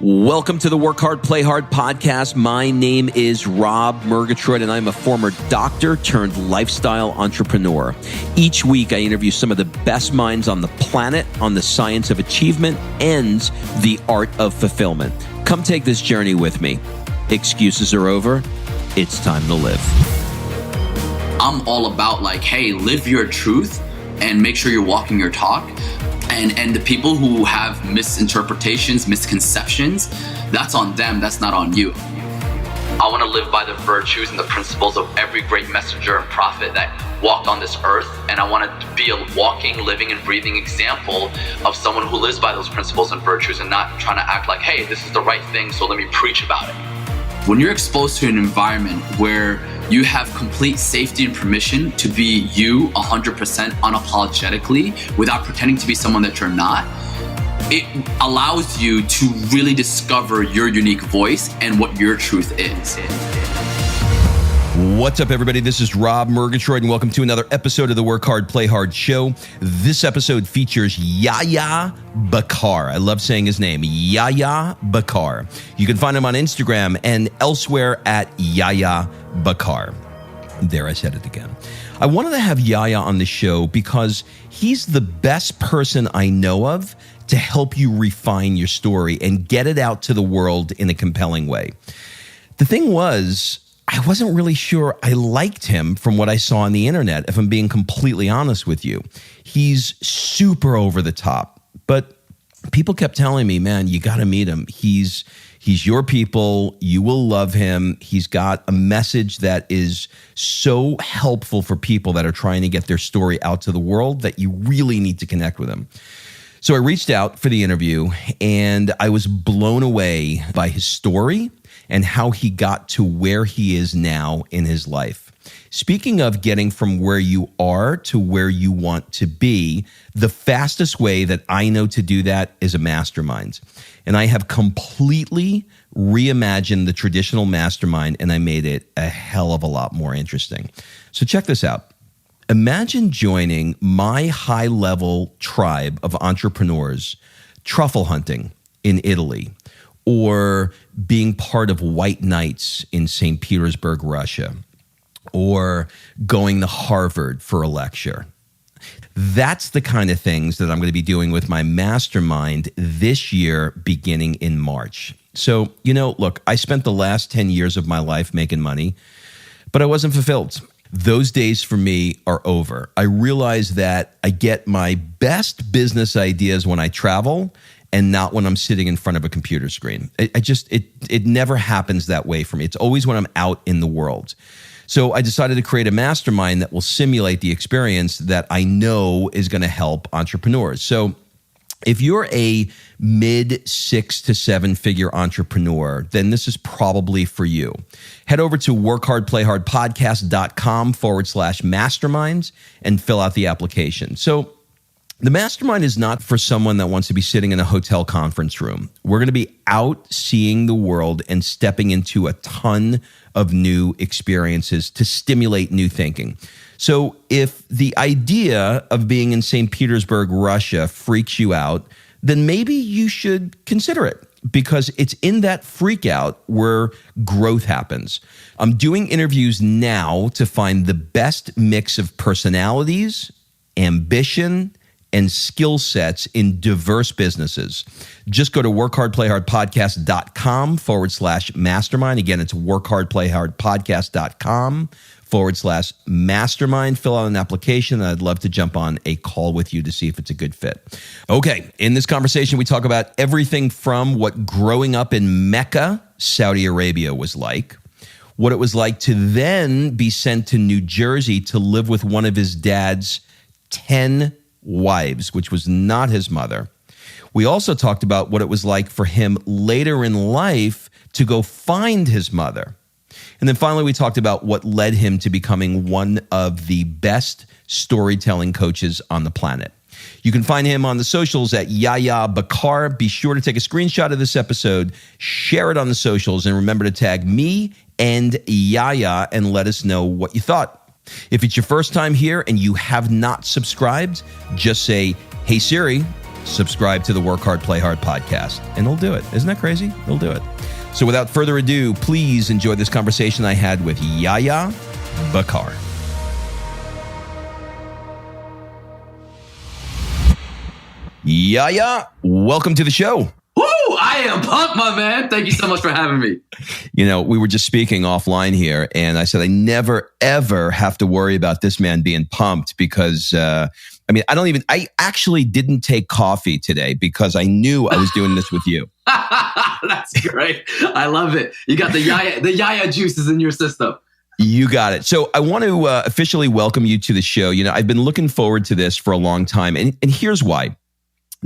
Welcome to the Work Hard, Play Hard podcast. My name is Rob Murgatroyd, and I'm a former doctor turned lifestyle entrepreneur. Each week, I interview some of the best minds on the planet on the science of achievement and the art of fulfillment. Come take this journey with me. Excuses are over. It's time to live. I'm all about hey, live your truth and make sure you're walking your talk. And the people who have misinterpretations, misconceptions, that's on them, that's not on you. I want to live by the virtues and the principles of every great messenger and prophet that walked on this earth. And I want to be a walking, living, and breathing example of someone who lives by those principles and virtues and not trying to act like, hey, this is the right thing, so let me preach about it. When you're exposed to an environment where you have complete safety and permission to be you 100% unapologetically without pretending to be someone that you're not, it allows you to really discover your unique voice and what your truth is. What's up, everybody? This is Rob Murgatroyd, and welcome to another episode of the Work Hard, Play Hard show. This episode features Yahya Bakkar. I love saying his name, Yahya Bakkar. You can find him on Instagram and elsewhere at Yahya Bakkar. There, I said it again. I wanted to have Yahya on the show because he's the best person I know of to help you refine your story and get it out to the world in a compelling way. The thing was, I wasn't really sure I liked him from what I saw on the internet, if I'm being completely honest with you. He's super over the top, but people kept telling me, man, you got to meet him. He's your people. You will love him. He's got a message that is so helpful for people that are trying to get their story out to the world that you really need to connect with him. So I reached out for the interview, and I was blown away by his story and how he got to where he is now in his life. Speaking of getting from where you are to where you want to be, the fastest way that I know to do that is a mastermind. And I have completely reimagined the traditional mastermind, and I made it a hell of a lot more interesting. So check this out. Imagine joining my high-level tribe of entrepreneurs truffle hunting in Italy, or being part of White Nights in St. Petersburg, Russia, or going to Harvard for a lecture. That's the kind of things that I'm going to be doing with my mastermind this year, beginning in March. So, look, I spent the last 10 years of my life making money, but I wasn't fulfilled. Those days for me are over. I realize that I get my best business ideas when I travel and not when I'm sitting in front of a computer screen. It never happens that way for me. It's always when I'm out in the world. So I decided to create a mastermind that will simulate the experience that I know is going to help entrepreneurs. So if you're a mid 6 to 7 figure entrepreneur, then this is probably for you. Head over to workhardplayhardpodcast.com/masterminds and fill out the application. So the mastermind is not for someone that wants to be sitting in a hotel conference room. We're going to be out seeing the world and stepping into a ton of new experiences to stimulate new thinking. So if the idea of being in St. Petersburg, Russia freaks you out, then maybe you should consider it, because it's in that freak out where growth happens. I'm doing interviews now to find the best mix of personalities, ambition, and skill sets in diverse businesses. Just go to workhardplayhardpodcast.com/mastermind. Again, it's workhardplayhardpodcast.com/mastermind. Fill out an application, and I'd love to jump on a call with you to see if it's a good fit. Okay, in this conversation, we talk about everything from what growing up in Mecca, Saudi Arabia was like, what it was like to then be sent to New Jersey to live with one of his dad's 10 wives, which was not his mother. We also talked about what it was like for him later in life to go find his mother. And then finally, we talked about what led him to becoming one of the best storytelling coaches on the planet. You can find him on the socials at Yahya Bakkar. Be sure to take a screenshot of this episode, share it on the socials, and remember to tag me and Yahya and let us know what you thought. If it's your first time here and you have not subscribed, just say, "Hey Siri, subscribe to the Work Hard, Play Hard podcast, and it'll do it. Isn't that crazy? It'll do it. So without further ado, please enjoy this conversation I had with Yahya Bakkar. Yahya, welcome to the show. Woo! I am pumped, my man. Thank you so much for having me. You know, we were just speaking offline here, and I said I never, ever have to worry about this man being pumped because, I actually didn't take coffee today because I knew I was doing this with you. That's great. I love it. You got the Yahya juices in your system. You got it. So I want to officially welcome you to the show. You know, I've been looking forward to this for a long time, and here's why.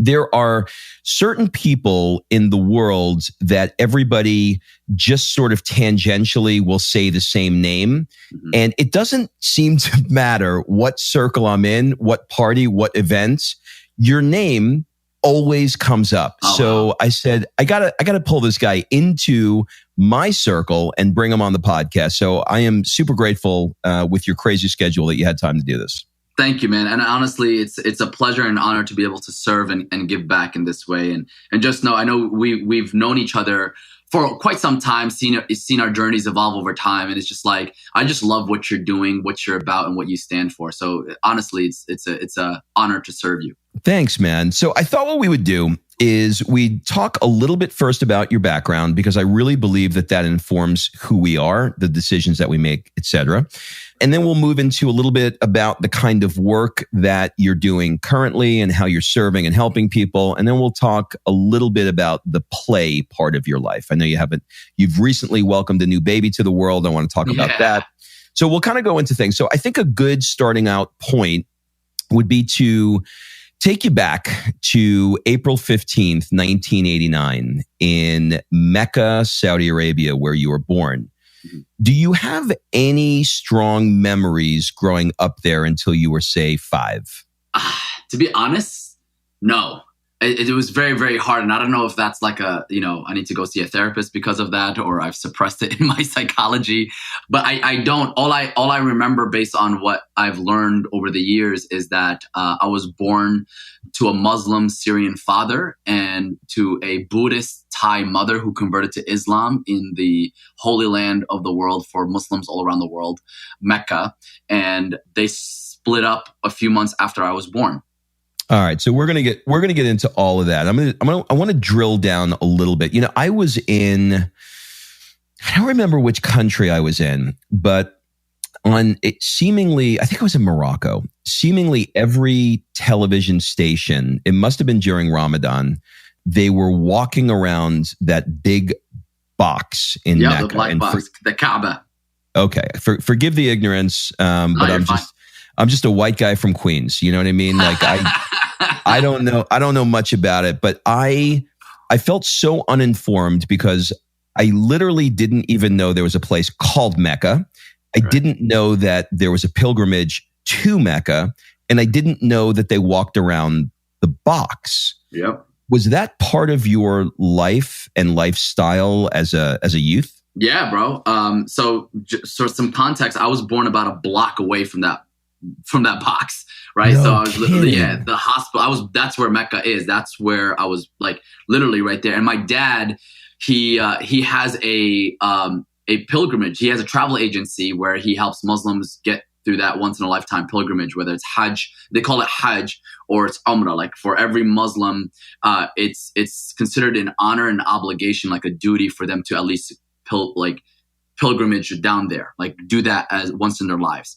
There are certain people in the world that everybody just sort of tangentially will say the same name. Mm-hmm. And it doesn't seem to matter what circle I'm in, what party, what event, your name always comes up. Oh, so wow. I said, I gotta pull this guy into my circle and bring him on the podcast. So I am super grateful with your crazy schedule that you had time to do this. Thank you, man. And honestly, it's a pleasure and honor to be able to serve and give back in this way. And just know, I know we've known each other for quite some time, seen our journeys evolve over time. And it's just like, I just love what you're doing, what you're about, and what you stand for. So honestly, it's a honor to serve you. Thanks, man. So I thought what we would do is we talk a little bit first about your background, because I really believe that informs who we are, the decisions that we make, etc. And then we'll move into a little bit about the kind of work that you're doing currently and how you're serving and helping people. And then we'll talk a little bit about the play part of your life. I know you've recently welcomed a new baby to the world. I want to talk about that. So we'll kind of go into things. So I think a good starting out point would be to take you back to April 15th, 1989 in Mecca, Saudi Arabia, where you were born. Do you have any strong memories growing up there until you were, say, 5? To be honest, no. It was very, very hard. And I don't know if that's like I need to go see a therapist because of that, or I've suppressed it in my psychology. But I don't. All I remember based on what I've learned over the years is that I was born to a Muslim Syrian father and to a Buddhist Thai mother who converted to Islam in the holy land of the world for Muslims all around the world, Mecca. And they split up a few months after I was born. All right, so we're gonna get into all of that. I want to drill down a little bit. You know, I don't remember which country I was in, but I think I was in Morocco. Seemingly every television station, it must have been during Ramadan, they were walking around that big box in Mecca. The black box, the Kaaba. Okay, forgive the ignorance, but I'm just a white guy from Queens. You know what I mean? Like I don't know much about it, but I felt so uninformed because I literally didn't even know there was a place called Mecca. I didn't know that there was a pilgrimage to Mecca, and I didn't know that they walked around the box. Yep. Was that part of your life and lifestyle as a youth? Yeah, bro. So some context, I was born about a block away from that box, right? No so I was kidding. The hospital. That's where Mecca is. That's where I was, like, literally right there. And my dad, he has a pilgrimage. He has a travel agency where he helps Muslims get through that once in a lifetime pilgrimage, whether it's Hajj, they call it Hajj, or it's Umrah. Like, for every Muslim, it's considered an honor and obligation, like a duty for them to at least pilgrimage down there, like do that as once in their lives.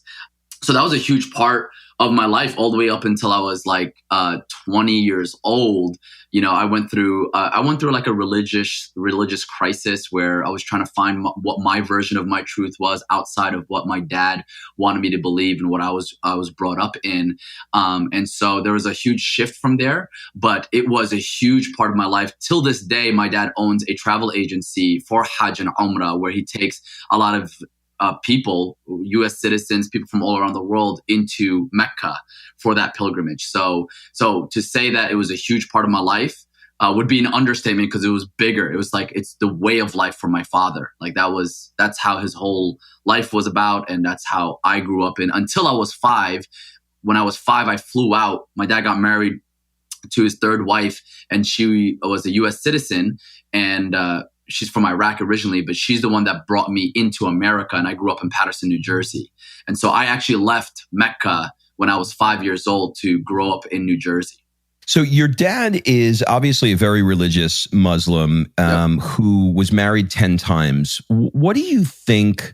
So that was a huge part of my life all the way up until I was like 20 years old. You know, I went through like a religious crisis where I was trying to find what my version of my truth was outside of what my dad wanted me to believe and what I was brought up in. And so there was a huge shift from there, but it was a huge part of my life. Till this day, my dad owns a travel agency for Hajj and Umrah where he takes a lot of people, U.S. citizens, people from all around the world into Mecca for that pilgrimage. So to say that it was a huge part of my life would be an understatement because it was bigger. It was like, it's the way of life for my father. Like that's how his whole life was about. And that's how I grew up in until I was 5. When I was 5, I flew out. My dad got married to his third wife, and she was a U.S. citizen, and she's from Iraq originally, but she's the one that brought me into America, and I grew up in Paterson, New Jersey. And so I actually left Mecca when I was 5 years old to grow up in New Jersey. So your dad is obviously a very religious Muslim who was married 10 times. What do you think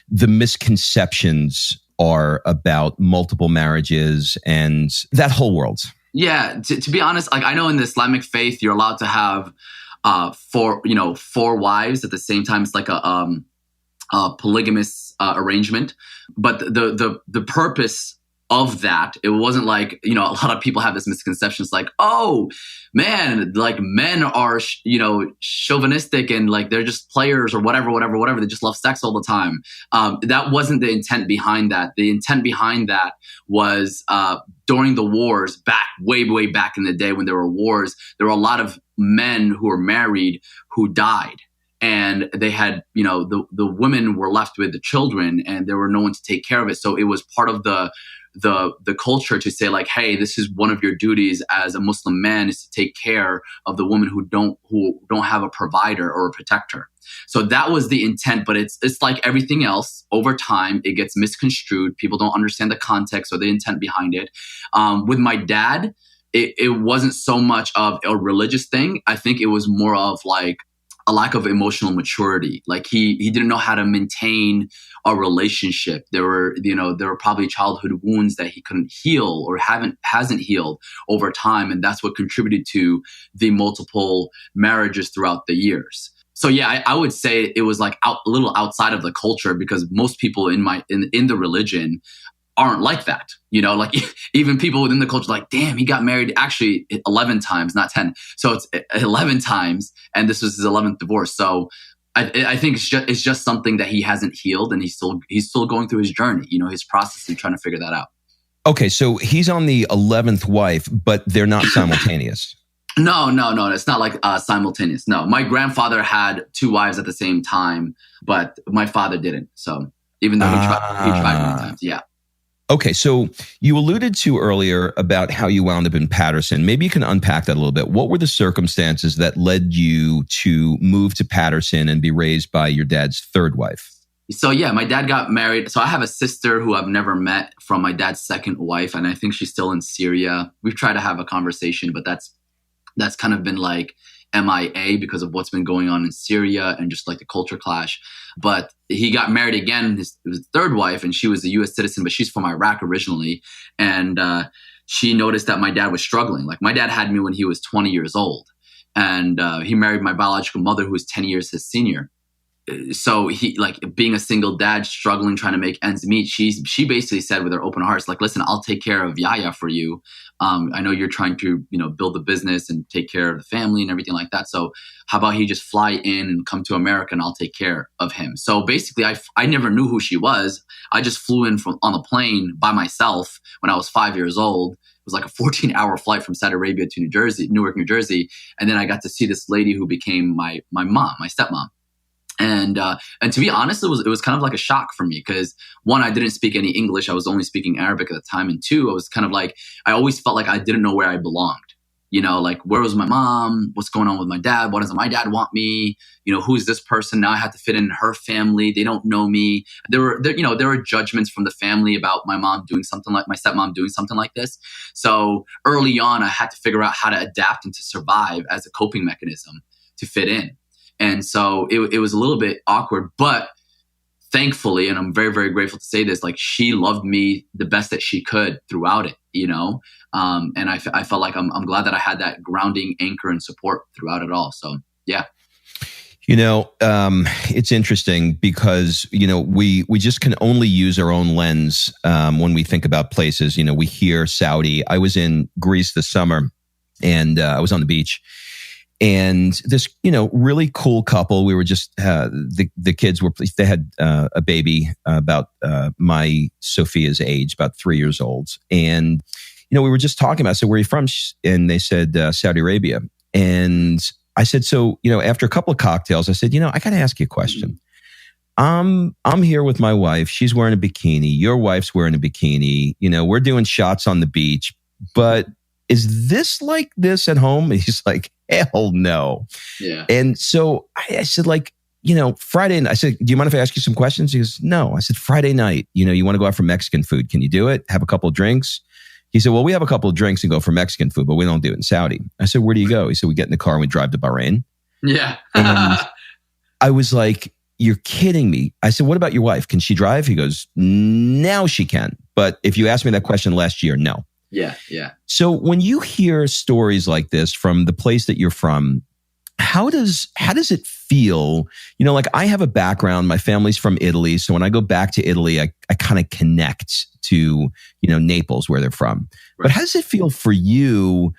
the misconceptions are about multiple marriages and that whole world? Yeah, to be honest, like I know in the Islamic faith, you're allowed to have four wives at the same time. It's like a polygamous arrangement, but the purpose of that, it wasn't like, a lot of people have this misconception. It's like, oh man, like men are, chauvinistic and like they're just players or whatever. They just love sex all the time. That wasn't the intent behind that. The intent behind that was during the wars, way back in the day when there were wars, there were a lot of men who were married who died. And they had, the women were left with the children and there were no one to take care of it. So it was part of the culture to say like, hey, this is one of your duties as a Muslim man is to take care of the women who don't have a provider or a protector. So that was the intent, but it's like everything else. Over time, it gets misconstrued. People don't understand the context or the intent behind it. With my dad, it wasn't so much of a religious thing. I think it was more of like a lack of emotional maturity. Like he didn't know how to maintain a relationship. There were probably childhood wounds that he couldn't heal or hasn't healed over time. And that's what contributed to the multiple marriages throughout the years. So yeah, I would say it was like a little outside of the culture because most people in the religion aren't like that. Like even people within the culture, like, damn, he got married actually 11 times, not 10. So it's 11 times. And this was his 11th divorce. So I think it's just something that he hasn't healed and he's still going through his journey, his process and trying to figure that out. Okay. So he's on the 11th wife, but they're not simultaneous. No. It's not like simultaneous. No, my grandfather had 2 wives at the same time, but my father didn't. So even though he tried many times. Yeah. Okay, so you alluded to earlier about how you wound up in Paterson. Maybe you can unpack that a little bit. What were the circumstances that led you to move to Paterson and be raised by your dad's third wife? So yeah, my dad got married. So I have a sister who I've never met from my dad's second wife, and I think she's still in Syria. We've tried to have a conversation, but that's kind of been like MIA because of what's been going on in Syria and just like the culture clash. But he got married again, his third wife, and she was a U.S. citizen, but she's from Iraq originally. And she noticed that my dad was struggling. Like my dad had me when he was 20 years old. And he married my biological mother, who was 10 years his senior. So he, like being a single dad, struggling, trying to make ends meet, she basically said with her open heart, like, listen, I'll take care of Yahya for you. I know you're trying to, build the business and take care of the family and everything like that. So how about he just fly in and come to America and I'll take care of him. So basically I never knew who she was. I just flew in on the plane by myself when I was 5 years old. It was like a 14-hour flight from Saudi Arabia to Newark, New Jersey. And then I got to see this lady who became my mom, my stepmom. And to be honest, it was kind of like a shock for me because 1, I didn't speak any English. I was only speaking Arabic at the time. And 2, I was kind of like, I always felt like I didn't know where I belonged. Like where was my mom? What's going on with my dad? What does my dad want me? Who is this person? Now I have to fit in her family. They don't know me. There were judgments from the family about my stepmom doing something like this. So early on, I had to figure out how to adapt and to survive as a coping mechanism to fit in. And so it was a little bit awkward, but thankfully, and I'm very, very grateful to say this, like she loved me the best that she could throughout it, and I felt like I'm glad that I had that grounding anchor and support throughout it all. So, yeah. It's interesting because, we just can only use our own lens when we think about places. We hear Saudi. I was in Greece this summer and I was on the beach. And this, really cool couple, we were just, the kids they had a baby about my Sophia's age, about 3 years old. And, we were just talking about, I said, where are you from? And they said, Saudi Arabia. And I said, so, after a couple of cocktails, I said, I got to ask you a question. I'm here with my wife. She's wearing a bikini. Your wife's wearing a bikini. We're doing shots on the beach, but is this like this at home? And he's like, hell no. Yeah. And so I said, like, Friday night, I said, do you mind if I ask you some questions? He goes, no. I said, Friday night, you want to go out for Mexican food. Can you do it? Have a couple of drinks? He said, well, we have a couple of drinks and go for Mexican food, but we don't do it in Saudi. I said, where do you go? He said, we get in the car and we drive to Bahrain. Yeah. And I was like, you're kidding me. I said, what about your wife? Can she drive? He goes, now she can. But if you asked me that question last year, no. Yeah. Yeah. So when you hear stories like this from the place that you're from, how does it feel? Like I have a background, my family's from Italy. So when I go back to Italy, I kind of connect to, Naples where they're from. Right. But how does it feel for you?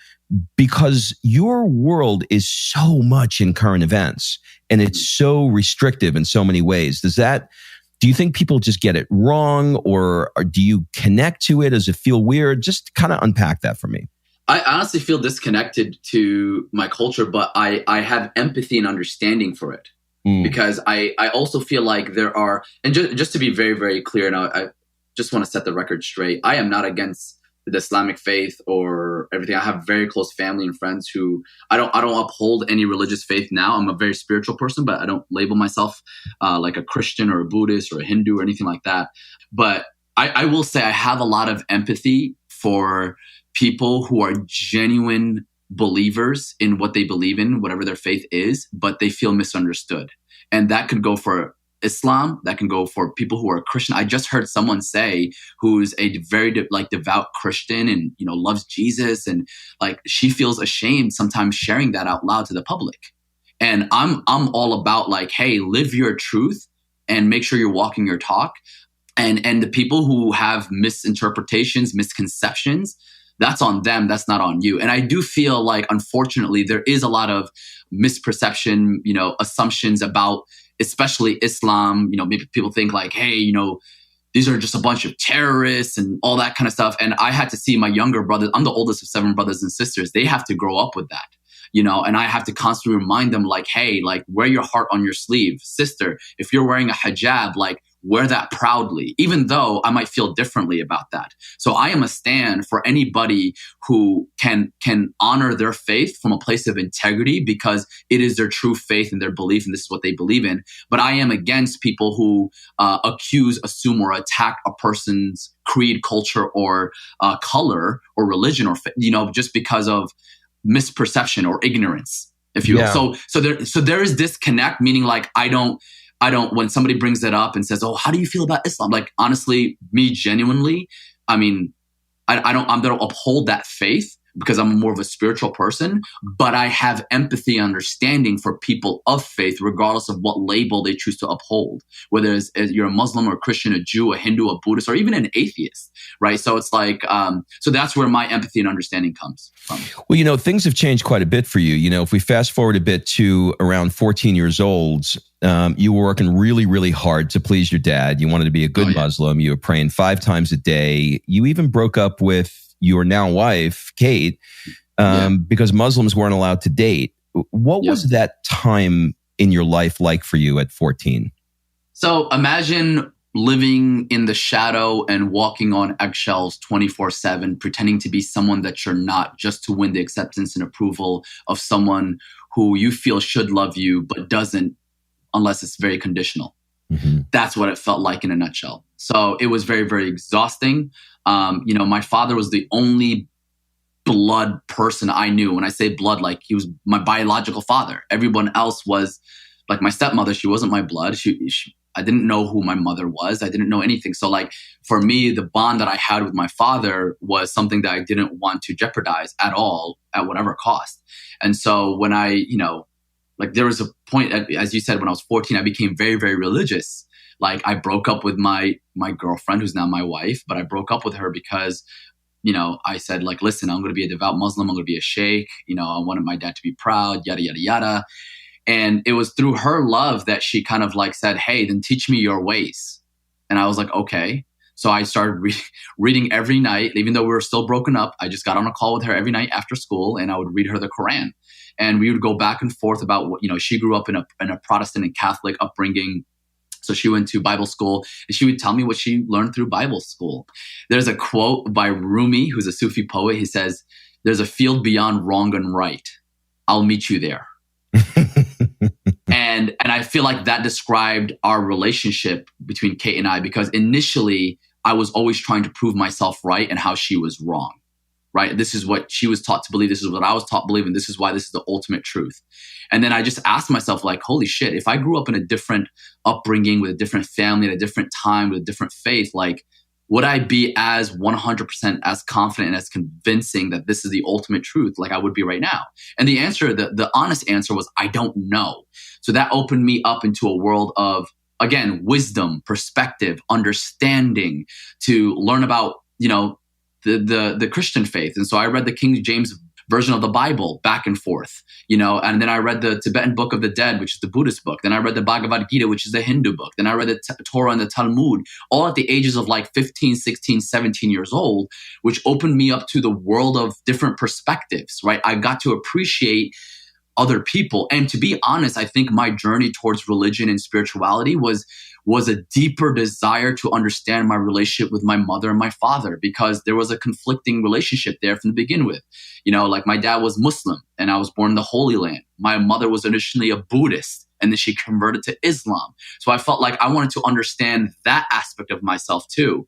Because your world is so much in current events and it's so restrictive in so many ways. Do you think people just get it wrong or do you connect to it? Does it feel weird? Just kind of unpack that for me. I honestly feel disconnected to my culture, but I have empathy and understanding for it because I also feel like there are, and just to be very, very clear, and I just want to set the record straight. I am not against the Islamic faith or everything. I have very close family and friends who I don't uphold any religious faith now. I'm a very spiritual person, but I don't label myself like a Christian or a Buddhist or a Hindu or anything like that. But I will say I have a lot of empathy for people who are genuine believers in what they believe in, whatever their faith is, but they feel misunderstood. And that could go for Islam, that can go for people who are Christian. I just heard someone say who's a very devout Christian and loves Jesus, and like she feels ashamed sometimes sharing that out loud to the public. And I'm all about like, hey, live your truth and make sure you're walking your talk. And the people who have misinterpretations, misconceptions, that's on them. That's not on you. And I do feel like, unfortunately, there is a lot of misperception, assumptions about especially Islam. Maybe people think like, hey, these are just a bunch of terrorists and all that kind of stuff. And I had to see my younger brothers. I'm the oldest of 7 brothers and sisters. They have to grow up with that, and I have to constantly remind them like, hey, like wear your heart on your sleeve. Sister, if you're wearing a hijab, like wear that proudly, even though I might feel differently about that. So I am a stand for anybody who can honor their faith from a place of integrity because it is their true faith and their belief, and this is what they believe in. But I am against people who accuse, assume, or attack a person's creed, culture, or color, or religion, or just because of misperception or ignorance, if you will. So there is disconnect, meaning like I don't, when somebody brings that up and says, oh, how do you feel about Islam? Like, honestly, me genuinely, I mean, I don't uphold that faith because I'm more of a spiritual person, but I have empathy, understanding for people of faith, regardless of what label they choose to uphold, whether you're a Muslim or a Christian, a Jew, a Hindu, a Buddhist, or even an atheist, right? So it's like, so that's where my empathy and understanding comes from. Well, things have changed quite a bit for you. If we fast forward a bit to around 14 years old, you were working really, really hard to please your dad. You wanted to be a good Muslim. You were praying 5 times a day. You even broke up with your now wife, Kate, because Muslims weren't allowed to date. What was that time in your life like for you at 14? So imagine living in the shadow and walking on eggshells 24/7, pretending to be someone that you're not, just to win the acceptance and approval of someone who you feel should love you, but doesn't unless it's very conditional. Mm-hmm. That's what it felt like in a nutshell. So it was very, very exhausting. My father was the only blood person I knew. When I say blood, like he was my biological father. Everyone else was like my stepmother. She wasn't my blood. I didn't know who my mother was. I didn't know anything. So like for me, the bond that I had with my father was something that I didn't want to jeopardize at all, at whatever cost. And so when I, like there was a point, as you said, when I was 14, I became very, very religious. Like I broke up with my girlfriend, who's now my wife, but I broke up with her because, I said like, listen, I'm going to be a devout Muslim. I'm going to be a sheikh. I wanted my dad to be proud, yada, yada, yada. And it was through her love that she kind of like said, hey, then teach me your ways. And I was like, okay. So I started reading every night, even though we were still broken up. I just got on a call with her every night after school and I would read her the Quran. And we would go back and forth about what, she grew up in a Protestant and Catholic upbringing. So she went to Bible school and she would tell me what she learned through Bible school. There's a quote by Rumi, who's a Sufi poet. He says, there's a field beyond wrong and right. I'll meet you there. And I feel like that described our relationship between Kate and I, because initially I was always trying to prove myself right and how she was wrong, right? This is what she was taught to believe. This is what I was taught to believe. And this is why this is the ultimate truth. And then I just asked myself, like, holy shit, if I grew up in a different upbringing with a different family at a different time with a different faith, like, would I be as 100% as confident and as convincing that this is the ultimate truth like I would be right now? And the answer, the honest answer was, I don't know. So that opened me up into a world of, again, wisdom, perspective, understanding, to learn about, the Christian faith. And so I read the King James version of the Bible back and forth, and then I read the Tibetan Book of the Dead, which is the Buddhist book. Then I read the Bhagavad Gita, which is the Hindu book. Then I read the Torah and the Talmud, all at the ages of like 15, 16, 17 years old, which opened me up to the world of different perspectives, right? I got to appreciate other people. And to be honest, I think my journey towards religion and spirituality was a deeper desire to understand my relationship with my mother and my father, because there was a conflicting relationship there from the begin with. Like my dad was Muslim and I was born in the Holy Land. My mother was initially a Buddhist and then she converted to Islam. So I felt like I wanted to understand that aspect of myself too.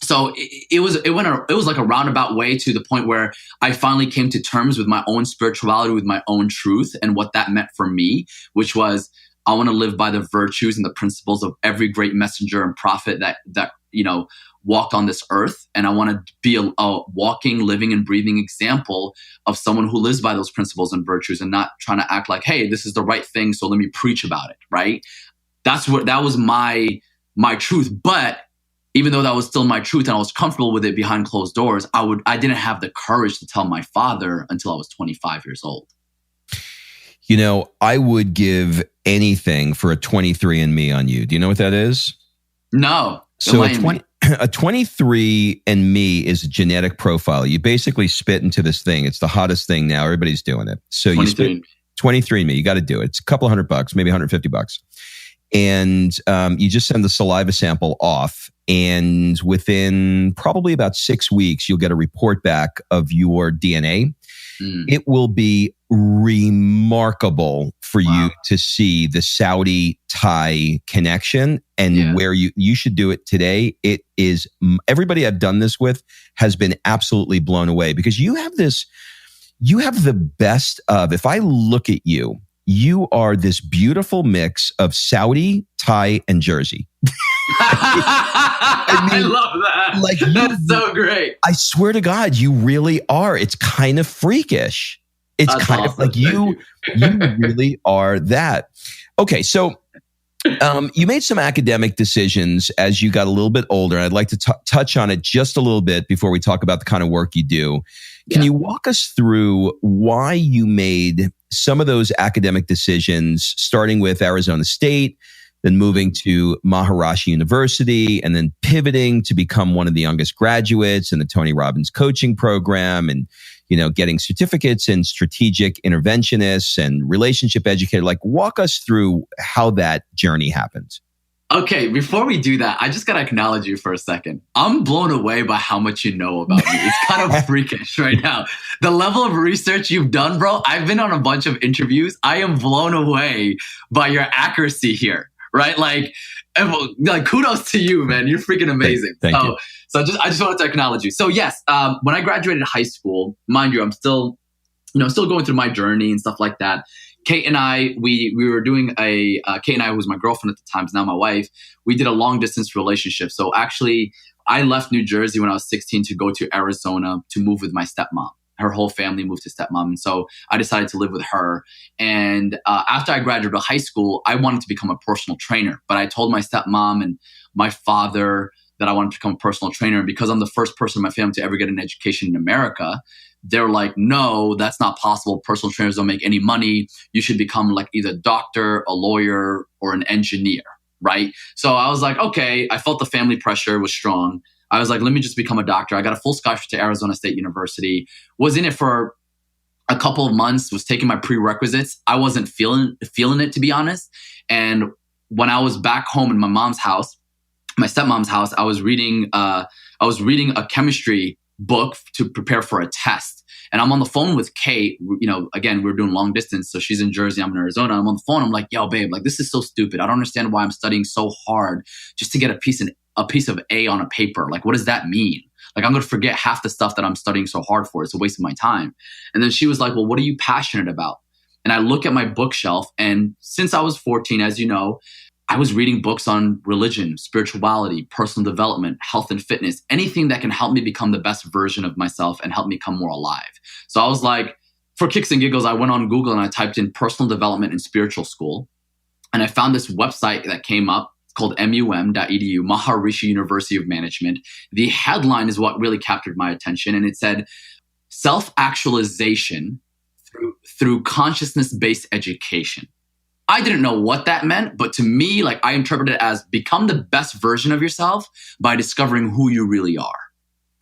So it was like a roundabout way to the point where I finally came to terms with my own spirituality, with my own truth and what that meant for me, which was, I want to live by the virtues and the principles of every great messenger and prophet that walked on this earth. And I want to be a walking, living and breathing example of someone who lives by those principles and virtues, and not trying to act like, hey, this is the right thing, so let me preach about it, right? That was my truth. But even though that was still my truth and I was comfortable with it behind closed doors, I didn't have the courage to tell my father until I was 25 years old. I would give anything for a 23andMe on you. Do you know what that is? No. So a 23andMe is a genetic profile. You basically spit into this thing. It's the hottest thing now. Everybody's doing it. So you spit 23andMe. You got to do it. It's a couple $100, maybe $150. And you just send the saliva sample off. And within probably about 6 weeks, you'll get a report back of your DNA. It will be remarkable for you to see the Saudi-Thai connection and where you should do it today. It is, everybody I've done this with has been absolutely blown away, because you have the best of, if I look at you, you are this beautiful mix of Saudi, Thai, and Jersey. I love that. That's so great. I swear to God, you really are. It's kind of freakish. It's That's kind awesome. Of like you really are that. Okay, so you made some academic decisions as you got a little bit older. I'd like to touch on it just a little bit before we talk about the kind of work you do. Can you walk us through why you made some of those academic decisions, starting with Arizona State, then moving to Maharishi University, and then pivoting to become one of the youngest graduates in the Tony Robbins coaching program, and getting certificates in strategic interventionists and relationship educator? Like, walk us through how that journey happened. Okay, before we do that, I just got to acknowledge you for a second. I'm blown away by how much you know about me. It's kind of freakish right now. The level of research you've done, bro. I've been on a bunch of interviews. I am blown away by your accuracy here, right? Like kudos to you, man. You're freaking amazing. Thank you. So I just wanted to acknowledge you. So yes, when I graduated high school, mind you, I'm still going through my journey and stuff like that. Kate and I, we were doing Kate and I, who was my girlfriend at the time, is now my wife, we did a long distance relationship. So actually, I left New Jersey when I was 16 to go to Arizona to move with my stepmom. Her whole family moved to stepmom. And so I decided to live with her. And after I graduated high school, I wanted to become a personal trainer. But I told my stepmom and my father that I wanted to become a personal trainer. And because I'm the first person in my family to ever get an education in America, they're like, no, that's not possible. Personal trainers don't make any money. You should become like either a doctor, a lawyer, or an engineer, right? So I was like, okay, I felt the family pressure was strong. I was like, let me just become a doctor. I got a full scholarship to Arizona State University, was in it for a couple of months, was taking my prerequisites. I wasn't feeling it, to be honest. And when I was back home in my mom's house, my stepmom's house, I was reading a chemistry book to prepare for a test. And I'm on the phone with Kate. Again, we're doing long distance. So she's in Jersey, I'm in Arizona. I'm on the phone. I'm like, yo, babe, like this is so stupid. I don't understand why I'm studying so hard just to get a piece of A on a paper. Like, what does that mean? Like, I'm going to forget half the stuff that I'm studying so hard for. It's a waste of my time. And then she was like, well, what are you passionate about? And I look at my bookshelf. And since I was 14, as you know, I was reading books on religion, spirituality, personal development, health and fitness, anything that can help me become the best version of myself and help me come more alive. So I was like, for kicks and giggles, I went on Google and I typed in personal development and spiritual school. And I found this website that came up called mum.edu, Maharishi University of Management. The headline is what really captured my attention. And it said, self-actualization through consciousness-based education. I didn't know what that meant, but to me, like I interpreted it as become the best version of yourself by discovering who you really are.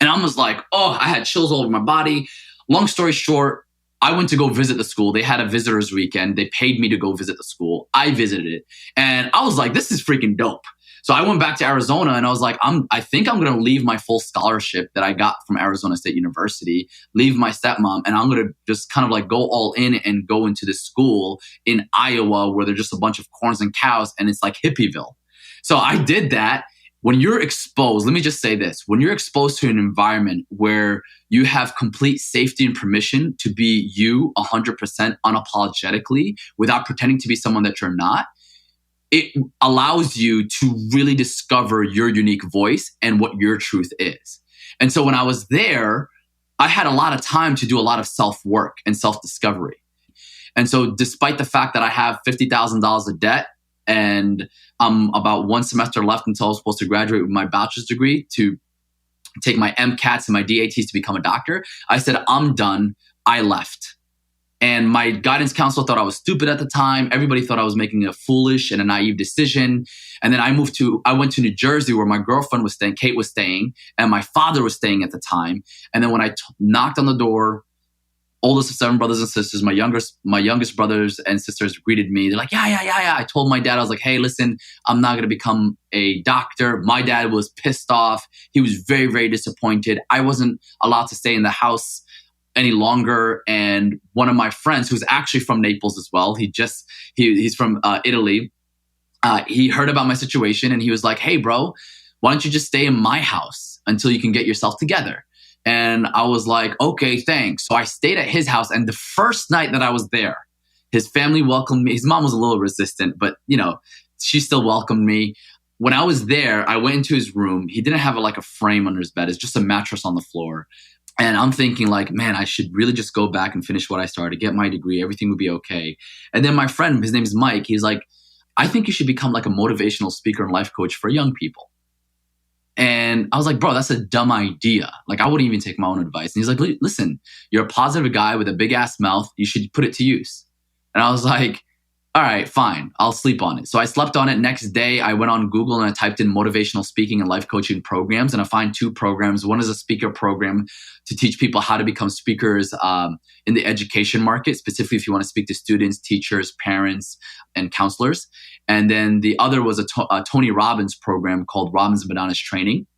And I was like, oh, I had chills all over my body. Long story short, I went to go visit the school. They had a visitors weekend. They paid me to go visit the school. I visited it. And I was like, this is freaking dope. So I went back to Arizona and I was like, I think I'm going to leave my full scholarship that I got from Arizona State University, leave my stepmom, and I'm going to just kind of like go all in and go into this school in Iowa where there's just a bunch of corns and cows and it's like hippieville. So I did that. When you're exposed, let me just say this, when you're exposed to an environment where you have complete safety and permission to be you 100% unapologetically without pretending to be someone that you're not, it allows you to really discover your unique voice and what your truth is. And so when I was there, I had a lot of time to do a lot of self-work and self-discovery. And so despite the fact that I have $50,000 of debt and I'm about one semester left until I was supposed to graduate with my bachelor's degree to take my MCATs and my DATs to become a doctor, I said, I'm done. I left. And my guidance counselor thought I was stupid at the time. Everybody thought I was making a foolish and a naive decision. And then I went to New Jersey where my girlfriend was staying, Kate was staying, and my father was staying at the time. And then when I knocked on the door, oldest of 7 brothers and sisters, my youngest brothers and sisters greeted me. They're like, yeah. I told my dad, I was like, hey, listen, I'm not going to become a doctor. My dad was pissed off. He was very, very disappointed. I wasn't allowed to stay in the house any longer. And one of my friends, who's actually from Naples as well, he's from Italy. He heard about my situation and he was like, hey, bro, why don't you just stay in my house until you can get yourself together? And I was like, okay, thanks. So I stayed at his house. And the first night that I was there, his family welcomed me. His mom was a little resistant, but she still welcomed me. When I was there, I went into his room. He didn't have a frame under his bed. It's just a mattress on the floor. And I'm thinking like, man, I should really just go back and finish what I started, get my degree. Everything would be okay. And then my friend, his name is Mike. He's like, I think you should become like a motivational speaker and life coach for young people. And I was like, bro, that's a dumb idea. Like, I wouldn't even take my own advice. And he's like, listen, you're a positive guy with a big ass mouth. You should put it to use. And I was like, all right, fine. I'll sleep on it. So I slept on it. Next day, I went on Google and I typed in motivational speaking and life coaching programs. And I find 2 programs. One is a speaker program to teach people how to become speakers in the education market, specifically if you want to speak to students, teachers, parents, and counselors. And then the other was a Tony Robbins program called Robbins Madonna's Training.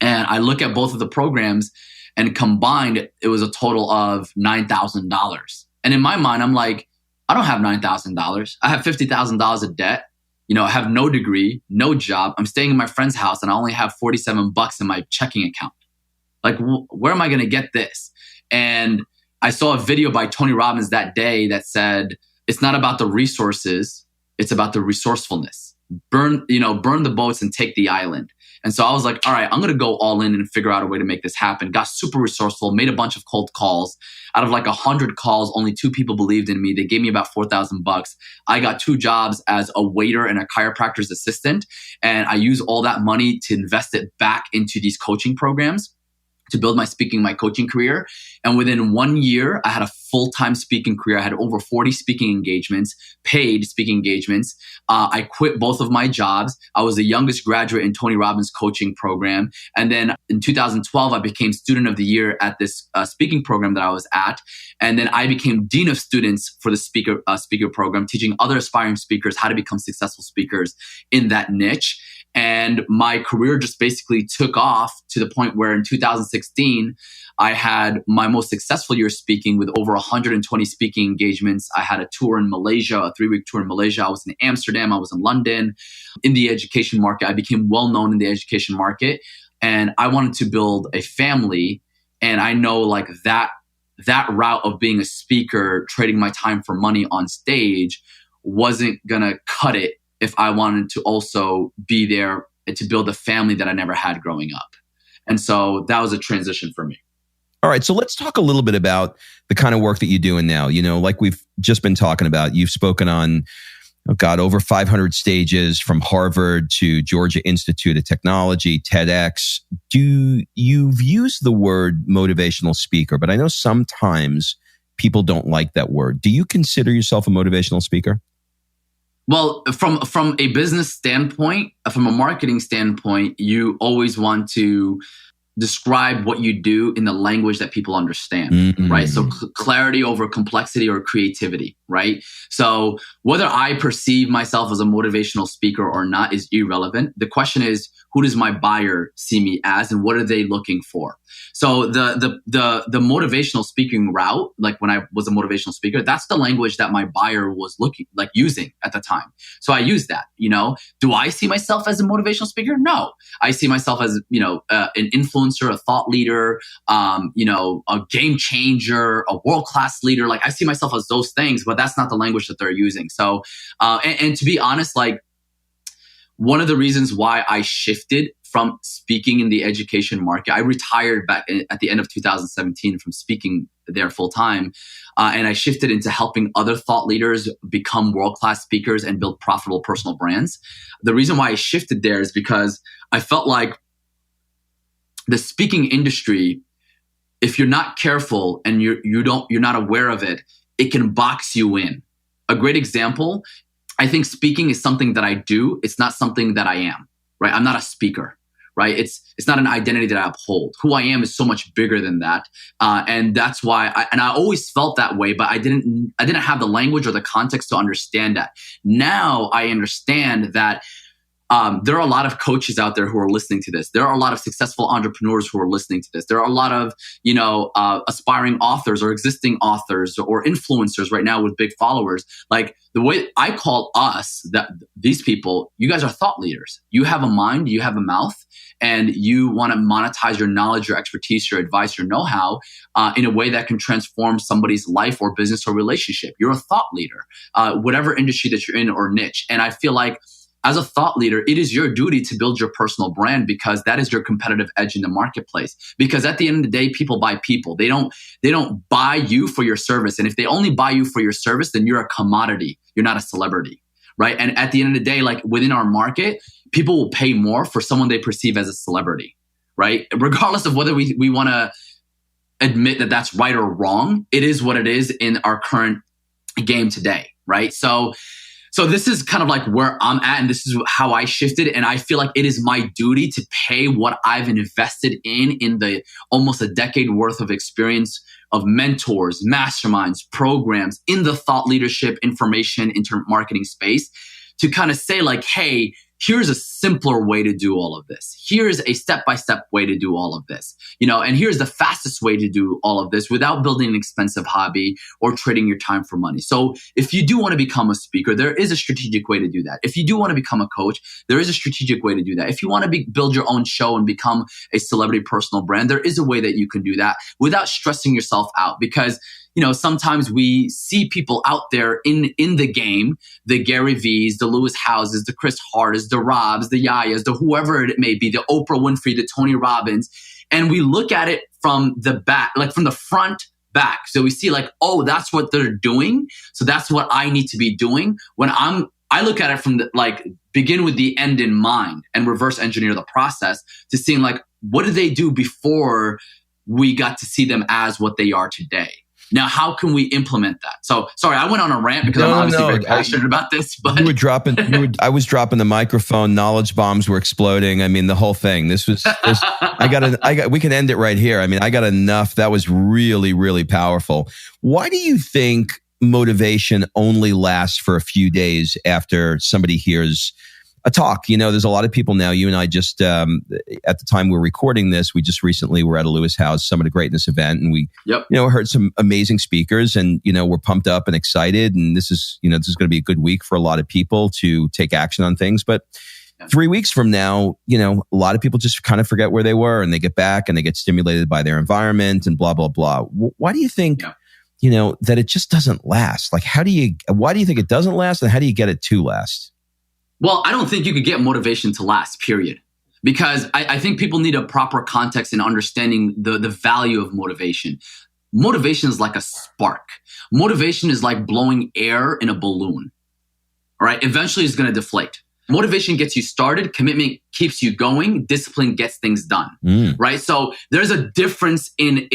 And I look at both of the programs and combined, it was a total of $9,000. And in my mind, I'm like, I don't have $9,000. I have $50,000 of debt. I have no degree, no job. I'm staying in my friend's house and I only have $47 in my checking account. Like, where am I going to get this? And I saw a video by Tony Robbins that day that said, it's not about the resources. It's about the resourcefulness. Burn the boats and take the island. And so I was like, all right, I'm going to go all in and figure out a way to make this happen. Got super resourceful, made a bunch of cold calls. Out of 100 calls, only 2 people believed in me. They gave me about $4,000. I got 2 jobs as a waiter and a chiropractor's assistant. And I used all that money to invest it back into these coaching programs to build my coaching career. And within 1 year, I had a full-time speaking career. I had over 40 speaking engagements, paid speaking engagements. I quit both of my jobs. I was the youngest graduate in Tony Robbins' coaching program. And then in 2012, I became student of the year at this speaking program that I was at. And then I became dean of students for the speaker program, teaching other aspiring speakers how to become successful speakers in that niche. And my career just basically took off to the point where in 2016, I had my most successful year speaking with over 120 speaking engagements. I had a tour in Malaysia, a 3-week tour in Malaysia. I was in Amsterdam. I was in London. In the education market, I became well known in the education market. And I wanted to build a family. And I know like that route of being a speaker, trading my time for money on stage wasn't going to cut it if I wanted to also be there to build a family that I never had growing up. And so that was a transition for me. All right. So let's talk a little bit about the kind of work that you're doing now. You know, like we've just been talking about, you've spoken on, over 500 stages from Harvard to Georgia Institute of Technology, TEDx. You've used the word motivational speaker, but I know sometimes people don't like that word. Do you consider yourself a motivational speaker? Well, from a business standpoint, from a marketing standpoint, you always want to describe what you do in the language that people understand, right? So clarity over complexity or creativity, right? So whether I perceive myself as a motivational speaker or not is irrelevant. The question is, who does my buyer see me as, and what are they looking for? So the motivational speaking route, like when I was a motivational speaker, that's the language that my buyer was using at the time. So I use that. Do I see myself as a motivational speaker? No, I see myself as an influencer, a thought leader, a game changer, a world-class leader. Like I see myself as those things, but that's not the language that they're using. So and to be honest, like, one of the reasons why I shifted from speaking in the education market, I retired back at the end of 2017 from speaking there full time. And I shifted into helping other thought leaders become world-class speakers and build profitable personal brands. The reason why I shifted there is because I felt like the speaking industry, if you're not careful and you're not aware of it, it can box you in. A great example, I think speaking is something that I do. It's not something that I am, right? I'm not a speaker, right? It's not an identity that I uphold. Who I am is so much bigger than that. And that's why I always felt that way, but I didn't have the language or the context to understand that. Now I understand that there are a lot of coaches out there who are listening to this. There are a lot of successful entrepreneurs who are listening to this. There are a lot of, aspiring authors or existing authors or influencers right now with big followers. Like the way I call us, that these people, you guys are thought leaders. You have a mind, you have a mouth, and you want to monetize your knowledge, your expertise, your advice, your know-how in a way that can transform somebody's life or business or relationship. You're a thought leader, whatever industry that you're in or niche. And I feel like as a thought leader, it is your duty to build your personal brand because that is your competitive edge in the marketplace. Because at the end of the day, people buy people. They don't buy you for your service. And if they only buy you for your service, then you're a commodity. You're not a celebrity, right? And at the end of the day, like within our market, people will pay more for someone they perceive as a celebrity, right? Regardless of whether we want to admit that that's right or wrong, it is what it is in our current game today, right? So this is kind of like where I'm at, and this is how I shifted. And I feel like it is my duty to pay what I've invested in the almost a decade worth of experience of mentors, masterminds, programs in the thought leadership, information, marketing space to kind of say like, hey, here's a simpler way to do all of this. Here's a step-by-step way to do all of this, and here's the fastest way to do all of this without building an expensive hobby or trading your time for money. So if you do want to become a speaker, there is a strategic way to do that. If you do want to become a coach, there is a strategic way to do that. If you want to build your own show and become a celebrity personal brand, there is a way that you can do that without stressing yourself out because sometimes we see people out there in the game, the Gary V's, the Lewis Houses, the Chris Hart's, the Robs, the Yahyas, the whoever it may be, the Oprah Winfrey, the Tony Robbins. And we look at it from the back, like from the front back. So we see like, oh, that's what they're doing. So that's what I need to be doing. When I look at it from begin with the end in mind and reverse engineer the process to seeing like, what did they do before we got to see them as what they are today? Now, how can we implement that? So, sorry, I went on a rant because I'm obviously very passionate about this. But you were dropping. I was dropping the microphone. Knowledge bombs were exploding. I mean, the whole thing. We can end it right here. I mean, I got enough. That was really, really powerful. Why do you think motivation only lasts for a few days after somebody hears a talk. There's a lot of people now. You and I just, at the time we're recording this, we just recently were at a Lewis House Summit of Greatness event, and we, heard some amazing speakers, and we're pumped up and excited. And this is going to be a good week for a lot of people to take action on things. But 3 weeks from now, a lot of people just kind of forget where they were, and they get back and they get stimulated by their environment and blah blah blah. Why do you think? That it just doesn't last? Like, why do you think it doesn't last, and how do you get it to last? Well, I don't think you could get motivation to last, period. Because I think people need a proper context in understanding the value of motivation. Motivation is like a spark. Motivation is like blowing air in a balloon. All right? Eventually it's going to deflate. Motivation gets you started. Commitment keeps you going. Discipline gets things done. Right? So there's a difference in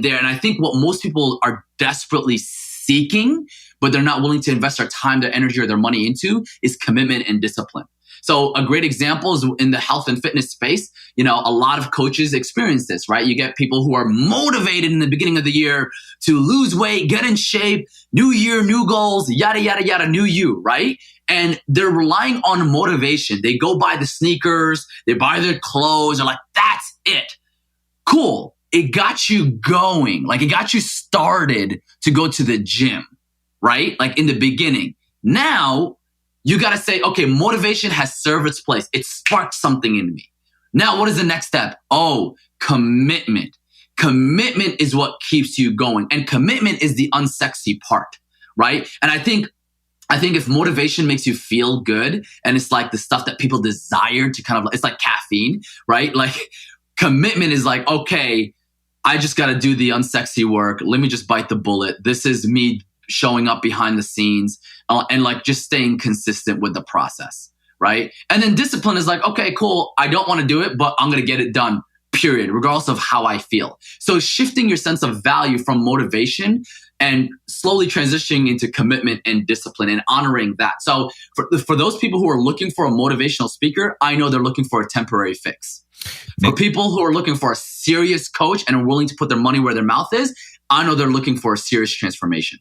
there. And I think what most people are desperately seeking, but they're not willing to invest their time, their energy, or their money into, is commitment and discipline. So a great example is in the health and fitness space. A lot of coaches experience this, right? You get people who are motivated in the beginning of the year to lose weight, get in shape, new year, new goals, yada, yada, yada, new you, right? And they're relying on motivation. They go buy the sneakers, they buy their clothes, they're like, that's it. Cool. It got you going. Like, it got you started to go to the gym, right? Like in the beginning. Now, you got to say, okay, motivation has served its place. It sparked something in me. Now, what is the next step? Oh, commitment. Commitment is what keeps you going. And commitment is the unsexy part, right? And I think if motivation makes you feel good, and it's like the stuff that people desire to kind of, it's like caffeine, right? Like, commitment is like, okay, I just got to do the unsexy work. Let me just bite the bullet. This is me showing up behind the scenes and like just staying consistent with the process, right? And then discipline is like, okay, cool. I don't want to do it, but I'm going to get it done, period, regardless of how I feel. So shifting your sense of value from motivation and slowly transitioning into commitment and discipline and honoring that. So for those people who are looking for a motivational speaker, I know they're looking for a temporary fix. For people who are looking for a serious coach and are willing to put their money where their mouth is, I know they're looking for a serious transformation.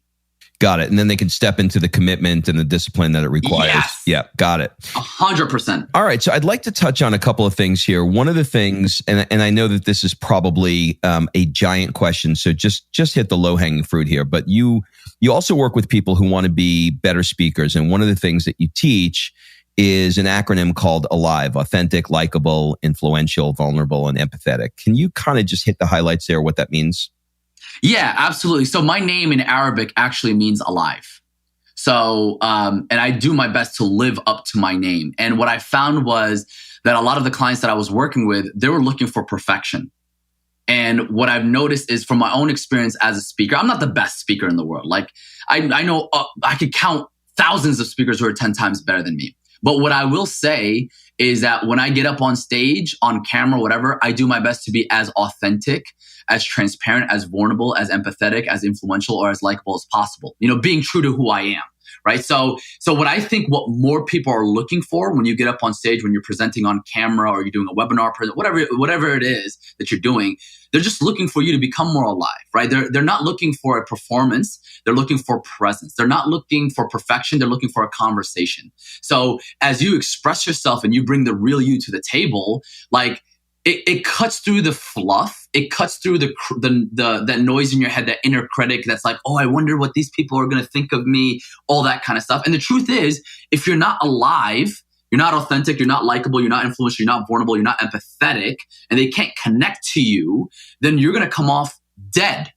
Got it. And then they can step into the commitment and the discipline that it requires. Yes. Yeah, got it. 100%. All right. So I'd like to touch on a couple of things here. One of the things, and I know that this is probably a giant question, so just hit the low-hanging fruit here. But you also work with people who want to be better speakers. And one of the things that you teach is an acronym called ALIVE: authentic, likable, influential, vulnerable, and empathetic. Can you kind of just hit the highlights there, what that means? Yeah, absolutely. So my name in Arabic actually means alive. So, and I do my best to live up to my name. And what I found was that a lot of the clients that I was working with, they were looking for perfection. And what I've noticed is, from my own experience as a speaker, I'm not the best speaker in the world. Like, I know I could count thousands of speakers who are 10 times better than me. But what I will say is that when I get up on stage, on camera, whatever, I do my best to be as authentic, as transparent, as vulnerable, as empathetic, as influential, or as likable as possible. Being true to who I am, right? So what I think what more people are looking for when you get up on stage, when you're presenting on camera, or you're doing a webinar, whatever it is that you're doing, they're just looking for you to become more alive, right? They're not looking for a performance. They're looking for presence. They're not looking for perfection. They're looking for a conversation. So as you express yourself and you bring the real you to the table, like, it cuts through the fluff. It cuts through that noise in your head, that inner critic that's like, oh, I wonder what these people are going to think of me, all that kind of stuff. And the truth is, if you're not alive, you're not authentic, you're not likable, you're not influential, you're not vulnerable, you're not empathetic, and they can't connect to you, then you're going to come off dead